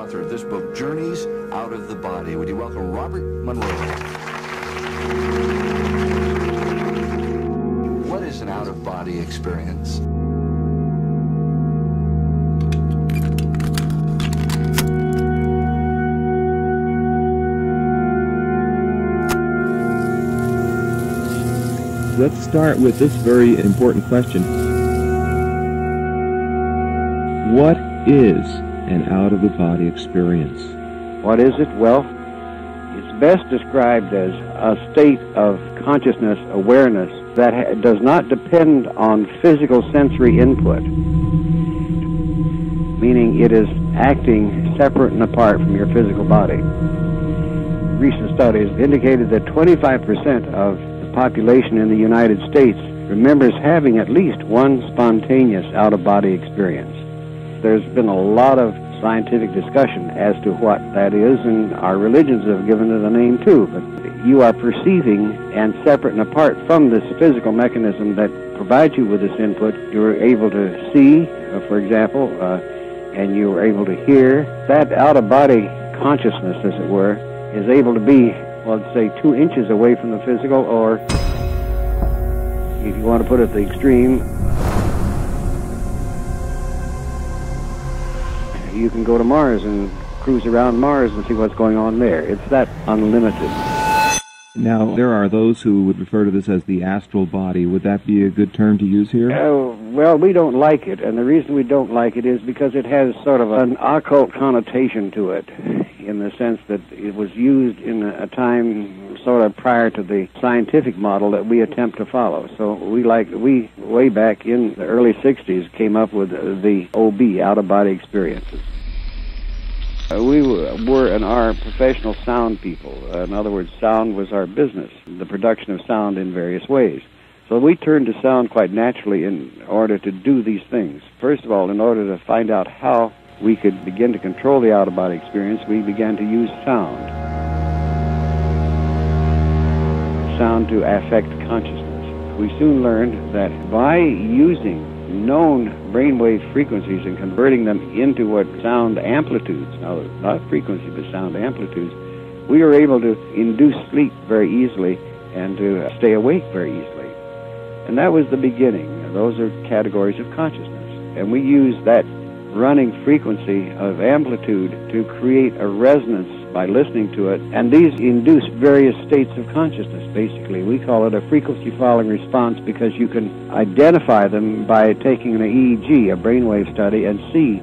author of this book, Journeys Out of the Body. Would you welcome Robert Monroe? What is an out-of-body experience? Let's start with this very important question. What is an out-of-the-body experience? What is it? Well, it's best described as a state of consciousness, awareness, that does not depend on physical sensory input, meaning it is acting separate and apart from your physical body. Recent studies indicated that 25% of population in the United States remembers having at least one spontaneous out-of-body experience. There's been a lot of scientific discussion as to what that is, and our religions have given it a name too. But you are perceiving and separate and apart from this physical mechanism that provides you with this input. You're able to see, for example, and you're able to hear. That out-of-body consciousness, as it were, is able to be, well, let's say 2 inches away from the physical, or if you want to put it at the extreme, you can go to Mars and cruise around Mars and see what's going on there. It's that unlimited. Now, there are those who would refer to this as the astral body. Would that be a good term to use here? Well, we don't like it, and the reason we don't like it is because it has sort of an occult connotation to it, in the sense that it was used in a time sort of prior to the scientific model that we attempt to follow. So we way back in the early 60s came up with the OB, out-of-body experiences. We were and are professional sound people. In other words, sound was our business, the production of sound in various ways. So we turned to sound quite naturally in order to do these things. First of all, in order to find out how we could begin to control the out-of-body experience, we began to use sound. Sound to affect consciousness. We soon learned that by using known brainwave frequencies and converting them into what sound amplitudes, now not frequency but sound amplitudes, we were able to induce sleep very easily and to stay awake very easily. And that was the beginning. Those are categories of consciousness. And we used that running frequency of amplitude to create a resonance by listening to it, and these induce various states of consciousness, basically. We call it a frequency-following response because you can identify them by taking an EEG, a brainwave study, and see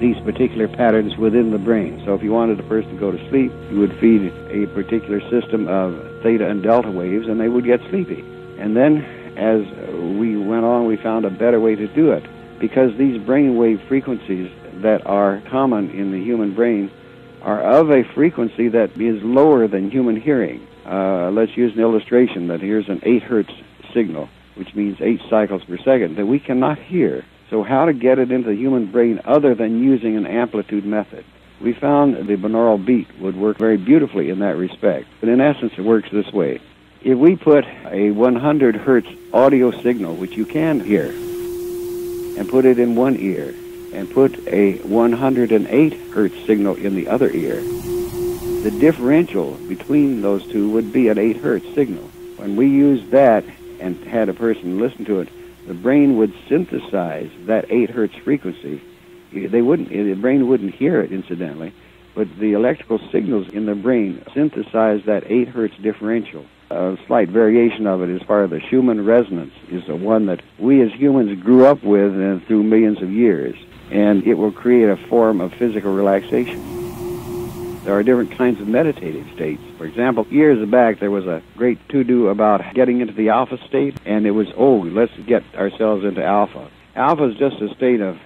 these particular patterns within the brain. So if you wanted a person to go to sleep, you would feed a particular system of theta and delta waves, and they would get sleepy. And then, as we went on, we found a better way to do it, because these brainwave frequencies that are common in the human brain are of a frequency that is lower than human hearing. Let's use an illustration that here's an 8 hertz signal, which means 8 cycles per second, that we cannot hear. So how to get it into the human brain other than using an amplitude method? We found the binaural beat would work very beautifully in that respect. But in essence, it works this way. If we put a 100 hertz audio signal, which you can hear, and put it in one ear, and put a 108 hertz signal in the other ear, the differential between those two would be an 8 hertz signal. When we used that and had a person listen to it, the brain would synthesize that 8 hertz frequency. The brain wouldn't hear it, incidentally, but the electrical signals in the brain synthesize that 8 hertz differential. A slight variation of it as far as the Schumann resonance is the one that we as humans grew up with through millions of years, and it will create a form of physical relaxation. There are different kinds of meditative states. For example, years back there was a great to-do about getting into the alpha state, and it was, let's get ourselves into alpha. Alpha is just a state of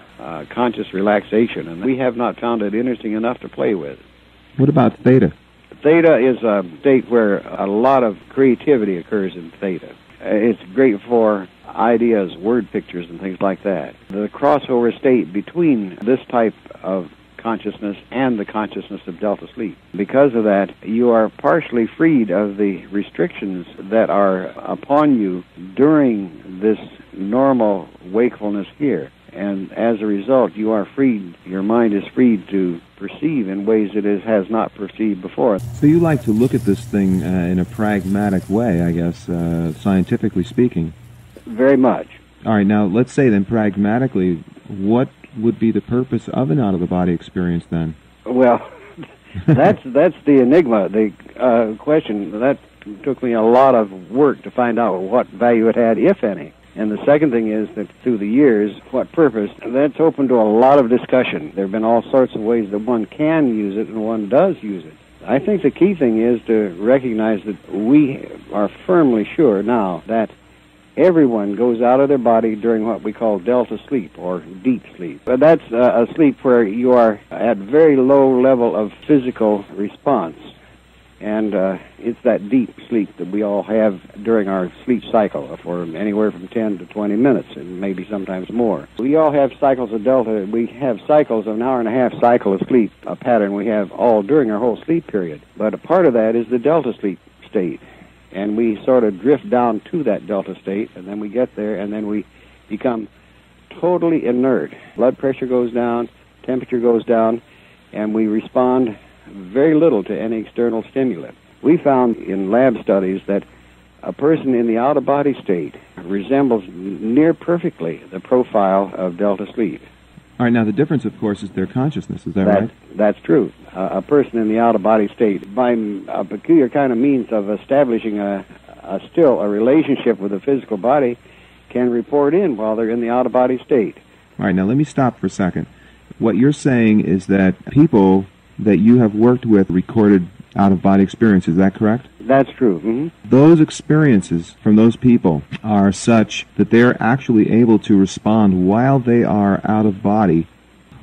conscious relaxation, and we have not found it interesting enough to play with. What about theta? Theta is a state where a lot of creativity occurs in theta. It's great for ideas, word pictures, and things like that. The crossover state between this type of consciousness and the consciousness of delta sleep. Because of that, you are partially freed of the restrictions that are upon you during this normal wakefulness here. And as a result, you are freed, your mind is freed to perceive in ways it has not perceived before. So you like to look at this thing in a pragmatic way, I guess, scientifically speaking. Very much. All right, now let's say then pragmatically, what would be the purpose of an out-of-the-body experience then? Well, that's the enigma, the question. That took me a lot of work to find out what value it had, if any. And the second thing is that through the years, what purpose, that's open to a lot of discussion. There have been all sorts of ways that one can use it and one does use it. I think the key thing is to recognize that we are firmly sure now that everyone goes out of their body during what we call delta sleep or deep sleep. But that's a sleep where you are at very low level of physical response. And it's that deep sleep that we all have during our sleep cycle for anywhere from 10 to 20 minutes and maybe sometimes more. We all have cycles of delta. We have cycles of an hour and a half cycle of sleep, a pattern we have all during our whole sleep period. But a part of that is the delta sleep state. And we sort of drift down to that delta state, and then we get there, and then we become totally inert. Blood pressure goes down, temperature goes down, and we respond very little to any external stimuli. We found in lab studies that a person in the out-of-body state resembles near perfectly the profile of delta sleep. All right, now the difference, of course, is their consciousness. Is that right? That's true. A person in the out-of-body state, by a peculiar kind of means of establishing a relationship with the physical body, can report in while they're in the out-of-body state. All right, now let me stop for a second. What you're saying is that people that you have worked with recorded out-of-body experiences. Is that correct? That's true. Mm-hmm. Those experiences from those people are such that they're actually able to respond while they are out of body.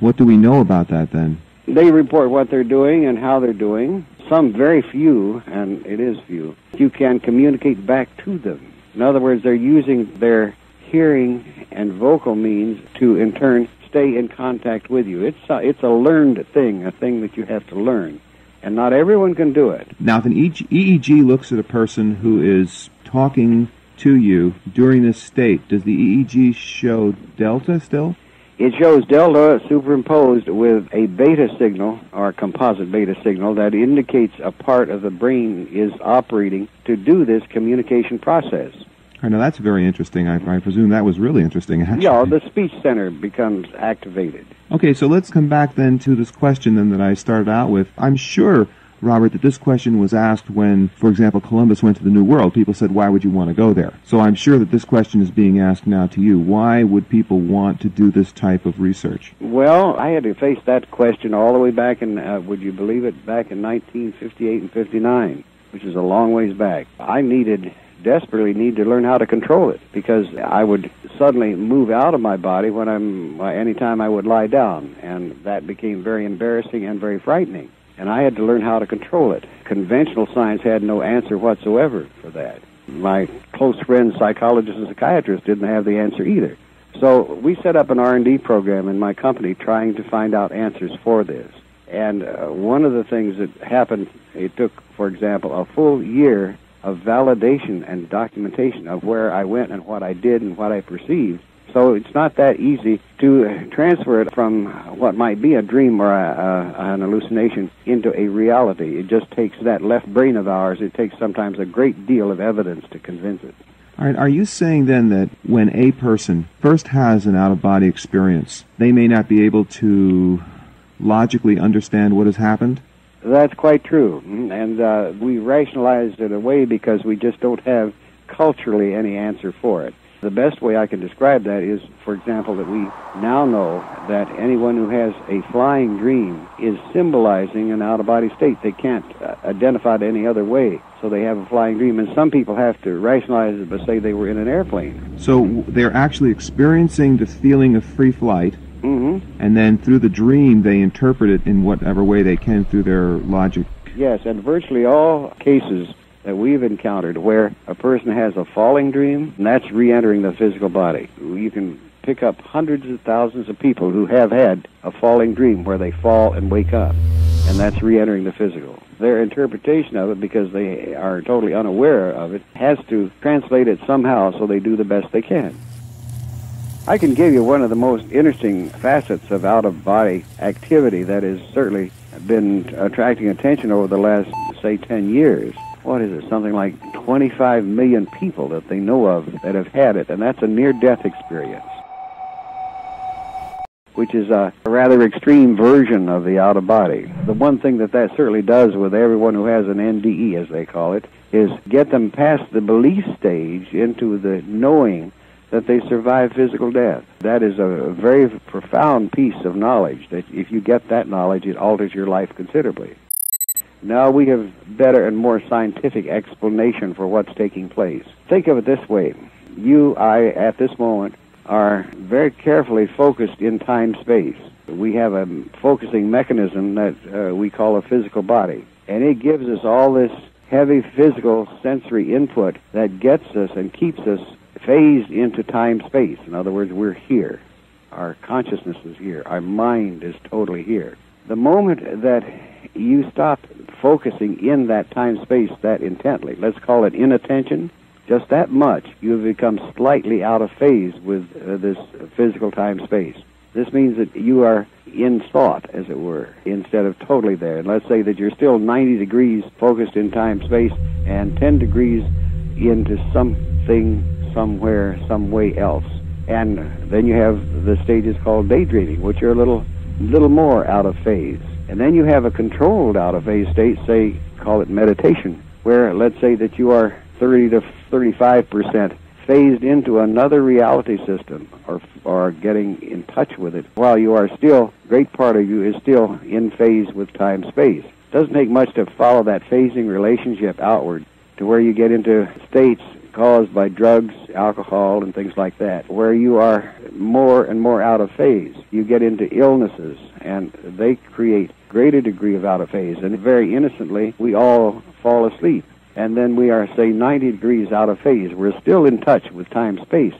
What do we know about that then? They report what they're doing and how they're doing. Some very few, and it is few, you can communicate back to them. In other words, they're using their hearing and vocal means to, in turn, stay in contact with you. It's a learned thing, a thing that you have to learn. And not everyone can do it. Now, if an EEG looks at a person who is talking to you during this state, does the EEG show delta still? It shows delta superimposed with a beta signal, or a composite beta signal, that indicates a part of the brain is operating to do this communication process. All right, now that's very interesting. I presume that was really interesting, actually. Yeah, the speech center becomes activated. Okay, so let's come back then to this question then that I started out with. I'm sure, Robert, that this question was asked when, for example, Columbus went to the New World. People said, why would you want to go there? So I'm sure that this question is being asked now to you. Why would people want to do this type of research? Well, I had to face that question all the way back in, would you believe it, back in 1958 and 59, which is a long ways back. I desperately need to learn how to control it, because I would suddenly move out of my body anytime I would lie down, and that became very embarrassing and very frightening. And I had to learn how to control it. Conventional science had no answer whatsoever for that. My close friends, psychologists and psychiatrists, didn't have the answer either. So we set up an R&D program in my company trying to find out answers for this. And one of the things that happened, it took, for example, a full year of validation and documentation of where I went and what I did and what I perceived. So it's not that easy to transfer it from what might be a dream or an hallucination into a reality. It just takes that left brain of ours. It takes sometimes a great deal of evidence to convince it. All right, are you saying then that when a person first has an out-of-body experience, they may not be able to logically understand what has happened? That's quite true, and we rationalized it away because we just don't have culturally any answer for it. The best way I can describe that is, for example, that we now know that anyone who has a flying dream is symbolizing an out-of-body state. They can't identify it any other way, so they have a flying dream, and some people have to rationalize it by say they were in an airplane. So they're actually experiencing the feeling of free flight, and then through the dream they interpret it in whatever way they can through their logic. Yes, and virtually all cases that we've encountered where a person has a falling dream, and that's re-entering the physical body. You can pick up hundreds of thousands of people who have had a falling dream where they fall and wake up, and that's re-entering the physical. Their interpretation of it, because they are totally unaware of it, has to translate it somehow so they do the best they can. I can give you one of the most interesting facets of out-of-body activity that has certainly been attracting attention over the last, say, 10 years. What is it? Something like 25 million people that they know of that have had it, and that's a near-death experience, which is a rather extreme version of the out-of-body. The one thing that certainly does with everyone who has an NDE, as they call it, is get them past the belief stage into the knowing that they survive physical death. That is a very profound piece of knowledge, that if you get that knowledge, it alters your life considerably. Now we have better and more scientific explanation for what's taking place. Think of it this way. You, I, at this moment, are very carefully focused in time-space. We have a focusing mechanism that we call a physical body, and it gives us all this heavy physical sensory input that gets us and keeps us phased into time-space. In other words, we're here. Our consciousness is here. Our mind is totally here. The moment that you stop focusing in that time-space that intently, let's call it inattention, just that much, you've become slightly out of phase with this physical time-space. This means that you are in thought, as it were, instead of totally there. And let's say that you're still 90 degrees focused in time-space and 10 degrees into something, somewhere, some way else. And then you have the stages called daydreaming, which are a little more out of phase. And then you have a controlled out of phase state, say, call it meditation, where let's say that you are 30 to 35% phased into another reality system, or getting in touch with it, while you are still, great part of you is still in phase with time-space. Doesn't take much to follow that phasing relationship outward to where you get into states caused by drugs, alcohol, and things like that, where you are more and more out of phase. You get into illnesses, and they create greater degree of out of phase. And very innocently, we all fall asleep. And then we are, say, 90 degrees out of phase. We're still in touch with time-space,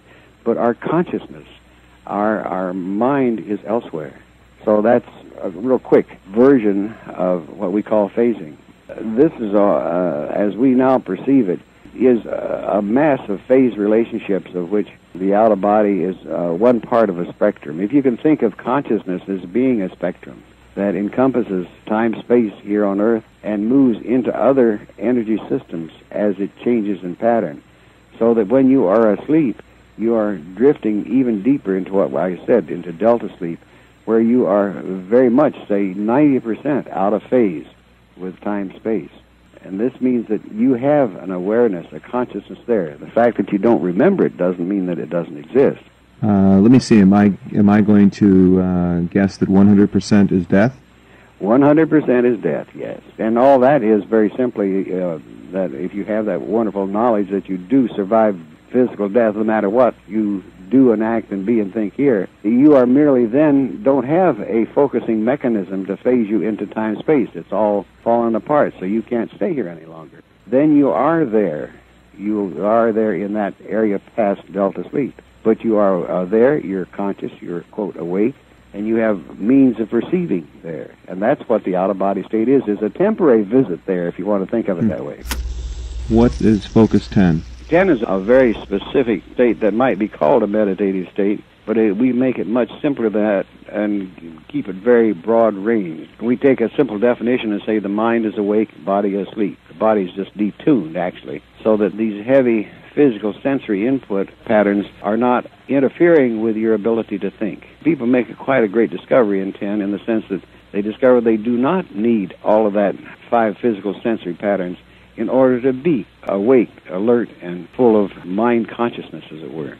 but our consciousness, our mind is elsewhere. So that's a real quick version of what we call phasing. This is, as we now perceive it, is a mass of phase relationships, of which the out-of-body is one part of a spectrum. If you can think of consciousness as being a spectrum that encompasses time-space here on Earth and moves into other energy systems as it changes in pattern, so that when you are asleep, you are drifting even deeper into what I said, into delta sleep, where you are very much, say, 90% out of phase with time-space. And this means that you have an awareness, a consciousness there. The fact that you don't remember it doesn't mean that it doesn't exist. Let me see. Am I going to guess that 100% is death? 100% is death, yes. And all that is very simply that if you have that wonderful knowledge that you do survive physical death, no matter what you do and act and be and think here, you are merely then don't have a focusing mechanism to phase you into time-space. It's all fallen apart, so you can't stay here any longer. Then you are there. You are there in that area past delta sleep. But you are there, you're conscious, you're, quote, awake, and you have means of perceiving there. And that's what the out-of-body state is a temporary visit there, if you want to think of it that way. What is focus 10? 10 is a very specific state that might be called a meditative state, but we make it much simpler than that and keep it very broad range. We take a simple definition and say the mind is awake, body is asleep. The body is just detuned, actually, so that these heavy physical sensory input patterns are not interfering with your ability to think. People make quite a great discovery in 10 in the sense that they discover they do not need all of that 5 physical sensory patterns in order to be awake, alert, and full of mind consciousness, as it were.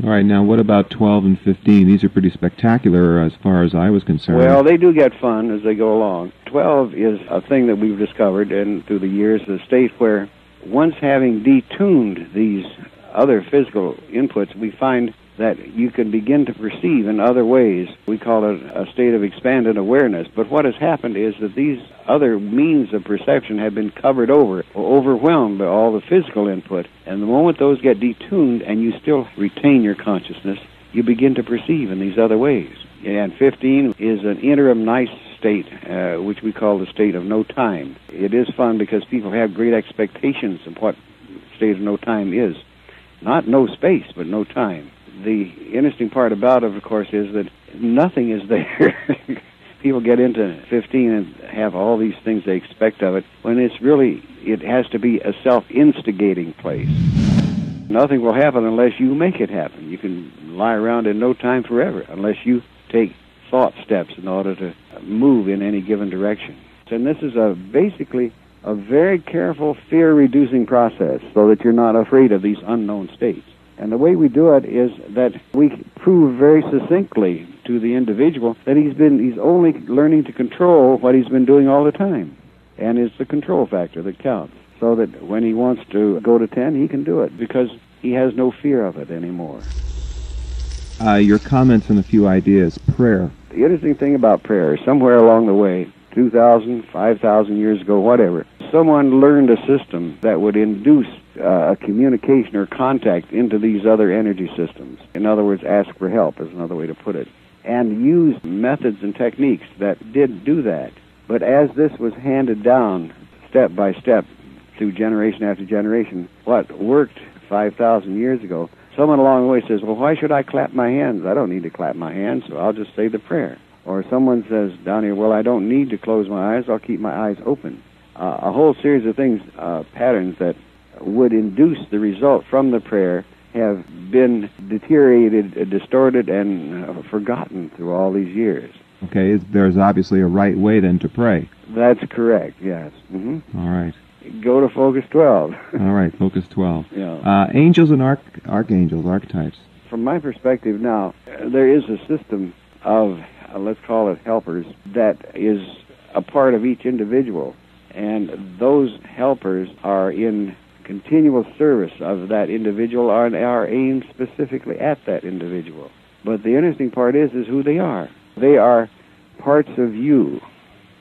All right, now what about 12 and 15? These are pretty spectacular as far as I was concerned. Well, they do get fun as they go along. 12 is a thing that we've discovered, and through the years, the state where once having detuned these other physical inputs, we find that you can begin to perceive in other ways. We call it a state of expanded awareness. But what has happened is that these other means of perception have been covered over or overwhelmed by all the physical input. And the moment those get detuned and you still retain your consciousness, you begin to perceive in these other ways. And 15 is an interim nice state, which we call the state of no time. It is fun because people have great expectations of what state of no time is. Not no space, but no time. the interesting part about it, of course, is that nothing is there. People get into 15 and have all these things they expect of it, when it has to be a self-instigating place. Nothing will happen unless you make it happen. You can lie around in no time forever unless you take thought steps in order to move in any given direction. And this is basically a very careful fear-reducing process so that you're not afraid of these unknown states. And the way we do it is that we prove very succinctly to the individual that he's only learning to control what he's been doing all the time. And it's the control factor that counts. So that when he wants to go to 10, he can do it because he has no fear of it anymore. Your comments and a few ideas. Prayer. The interesting thing about prayer is somewhere along the way, 2,000, 5,000 years ago, whatever, someone learned a system that would induce a communication or contact into these other energy systems. In other words, ask for help is another way to put it. And use methods and techniques that did do that. But as this was handed down step by step through generation after generation, what worked 5,000 years ago, someone along the way says, well, why should I clap my hands? I don't need to clap my hands, so I'll just say the prayer. Or someone says down here, well, I don't need to close my eyes, I'll keep my eyes open. A whole series of things, patterns that would induce the result from the prayer have been deteriorated, distorted, and forgotten through all these years. Okay, there's obviously a right way then to pray. That's correct, yes. Mm-hmm. All right. Go to Focus 12. All right, Focus 12. Yeah. Angels and archangels, archetypes. From my perspective now, there is a system of, let's call it helpers, that is a part of each individual. And those helpers are in continual service of that individual and are aimed specifically at that individual. But the interesting part is who they are. They are parts of you,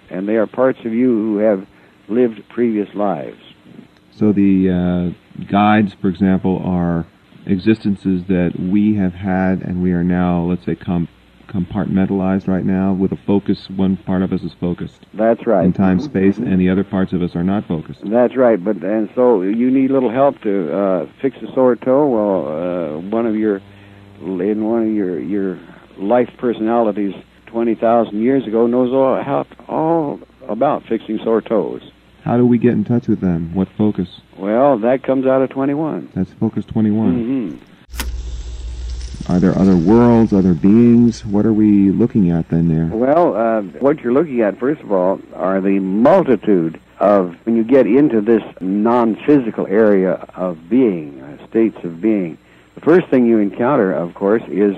and they are parts of you who have lived previous lives. So the guides, for example, are existences that we have had and we are now, let's say, compartmentalized right now with a focus. One part of us is focused. That's right. In time, space, and the other parts of us are not focused. That's right. And so you need a little help to fix a sore toe. Well, one of your life personalities 20,000 years ago knows all about fixing sore toes. How do we get in touch with them? What focus? Well, that comes out of 21. That's Focus 21. Mm-hmm. Are there other worlds, other beings? What are we looking at then there? Well, what you're looking at, first of all, are the multitude of, when you get into this non-physical area of being, states of being, the first thing you encounter, of course, is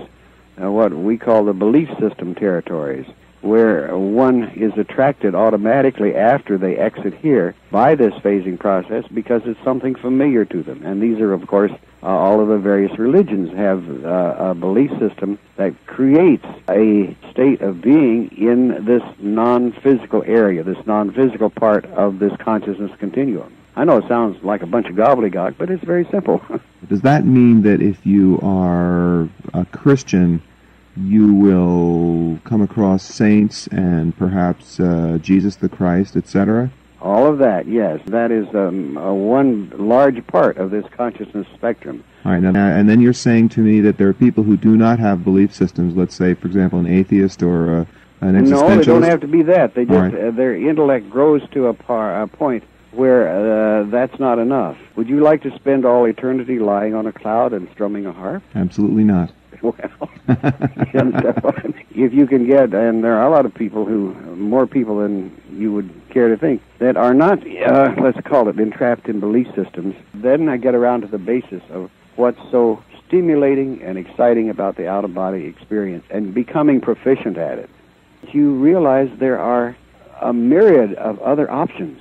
what we call the belief system territories, where one is attracted automatically after they exit here by this phasing process because it's something familiar to them. And these are, of course, all of the various religions have a belief system that creates a state of being in this non-physical area, this non-physical part of this consciousness continuum. I know it sounds like a bunch of gobbledygook, but it's very simple. Does that mean that if you are a Christian, you will come across saints and perhaps Jesus the Christ, etc.? All of that, yes. That is one large part of this consciousness spectrum. All right, now, and then you're saying to me that there are people who do not have belief systems, let's say, for example, an atheist or an existentialist? No, they don't have to be that. They just their intellect grows to a point where that's not enough. Would you like to spend all eternity lying on a cloud and strumming a harp? Absolutely not. Well, if you can get, and there are a lot of people more people than you would care to think, that are not, let's call it, entrapped in belief systems, then I get around to the basis of what's so stimulating and exciting about the out-of-body experience and becoming proficient at it. You realize there are a myriad of other options,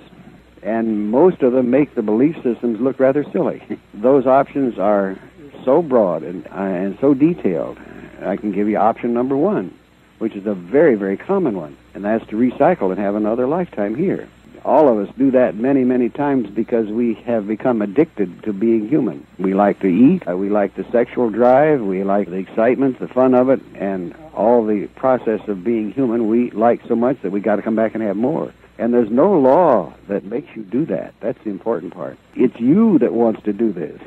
and most of them make the belief systems look rather silly. Those options are so broad and so detailed. I can give you option number 1, which is a very, very common one, and that's to recycle and have another lifetime here. All of us do that many, many times because we have become addicted to being human. We like to eat, we like the sexual drive, we like the excitement, the fun of it, and all the process of being human we like so much that we got to come back and have more. And there's no law that makes you do that. That's the important part. It's you that wants to do this.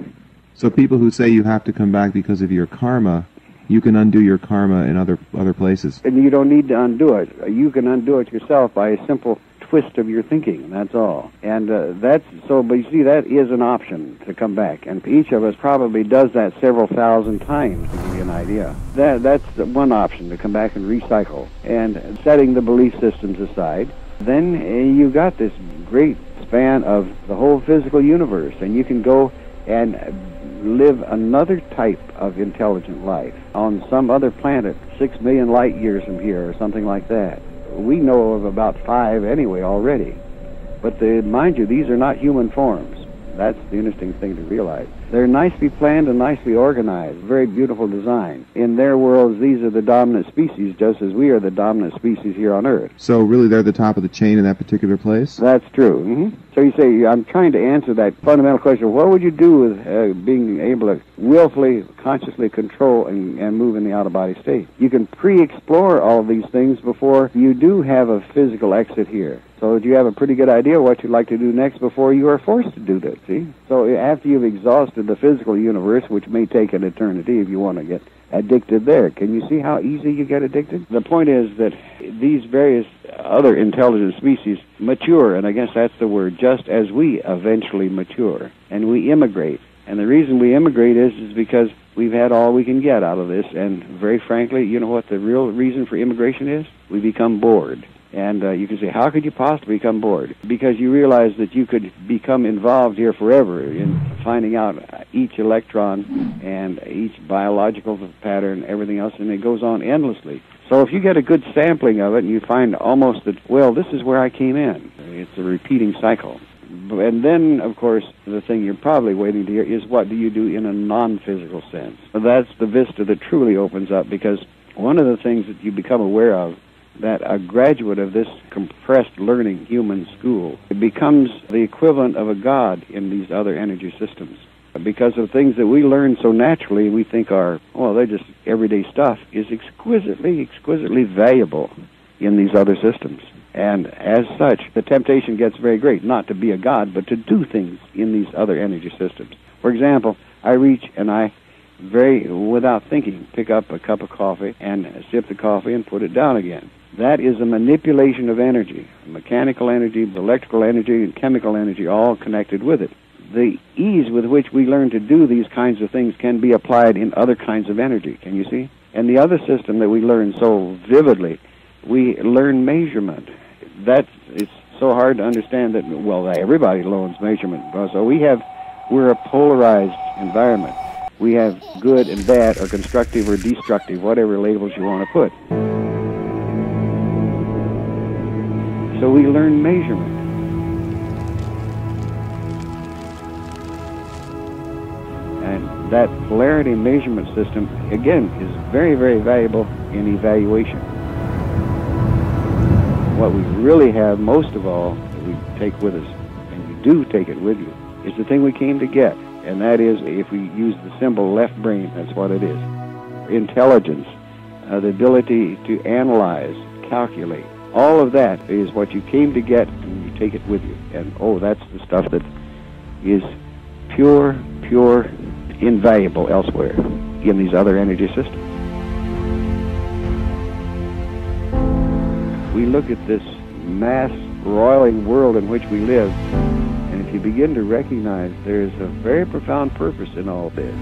So people who say you have to come back because of your karma, you can undo your karma in other places. And you don't need to undo it. You can undo it yourself by a simple twist of your thinking, that's all. And but you see, that is an option to come back. And each of us probably does that several thousand times, to give you an idea. That's one option, to come back and recycle. And setting the belief systems aside, then you got this great span of the whole physical universe, and you can go and live another type of intelligent life on some other planet 6 million light years from here or something like that. We know of about 5 anyway already. But mind you, these are not human forms. That's the interesting thing to realize. They're nicely planned and nicely organized, very beautiful design. In their worlds, these are the dominant species, just as we are the dominant species here on Earth. So really they're the top of the chain in that particular place? That's true. Mm-hmm. So you say, I'm trying to answer that fundamental question, what would you do with being able to willfully, consciously control and move in the out-of-body state? You can pre-explore all of these things before you do have a physical exit here. So you have a pretty good idea what you'd like to do next before you are forced to do that, see? So after you've exhausted the physical universe, which may take an eternity if you want to get addicted there, can you see how easy you get addicted? The point is that these various other intelligent species mature, and I guess that's the word, just as we eventually mature, and we immigrate. And the reason we immigrate is because we've had all we can get out of this, and very frankly, you know what the real reason for immigration is? We become bored. And you can say, how could you possibly become bored? Because you realize that you could become involved here forever in finding out each electron and each biological pattern, everything else, and it goes on endlessly. So if you get a good sampling of it and you find almost that, well, this is where I came in, it's a repeating cycle. And then, of course, the thing you're probably waiting to hear is what do you do in a non-physical sense? That's the vista that truly opens up, because one of the things that you become aware of, that a graduate of this compressed learning human school becomes the equivalent of a god in these other energy systems. Because of things that we learn so naturally, we think are, well, they're just everyday stuff, is exquisitely valuable in these other systems. And as such, the temptation gets very great, not to be a god, but to do things in these other energy systems. For example, I reach and I without thinking, pick up a cup of coffee and sip the coffee and put it down again. That is a manipulation of energy, mechanical energy, electrical energy, and chemical energy, all connected with it. The ease with which we learn to do these kinds of things can be applied in other kinds of energy, can you see? And the other system that we learn so vividly, we learn measurement. It's so hard to understand that, well, everybody learns measurement. So we're a polarized environment. We have good and bad, or constructive or destructive, whatever labels you want to put. So we learn measurement. And that polarity measurement system, again, is very, very valuable in evaluation. What we really have, most of all, that we take with us, and you do take it with you, is the thing we came to get. And that is, if we use the symbol left brain, that's what it is. Intelligence, the ability to analyze, calculate. All of that is what you came to get, and you take it with you. And, that's the stuff that is pure, invaluable elsewhere in these other energy systems. We look at this mass roiling world in which we live, and if you begin to recognize there's a very profound purpose in all this.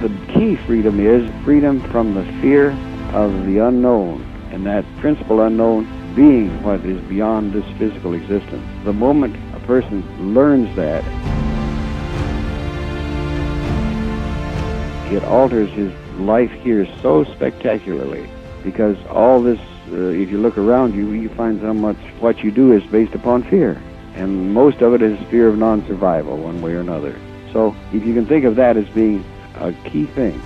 The key freedom is freedom from the fear of the unknown, and that principal unknown being what is beyond this physical existence. The moment a person learns that, it alters his life here so spectacularly, because all this, if you look around you, you find so much what you do is based upon fear, and most of it is fear of non-survival one way or another. So if you can think of that as being a key thing.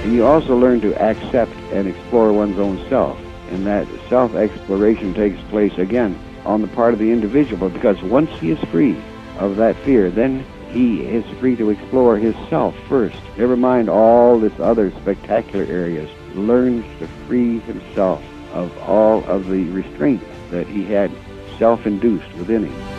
And you also learn to accept and explore one's own self, and that self-exploration takes place again on the part of the individual, because once he is free of that fear, then he is free to explore his self first. Never mind all this other spectacular areas. Learns to free himself of all of the restraints that he had self-induced within him.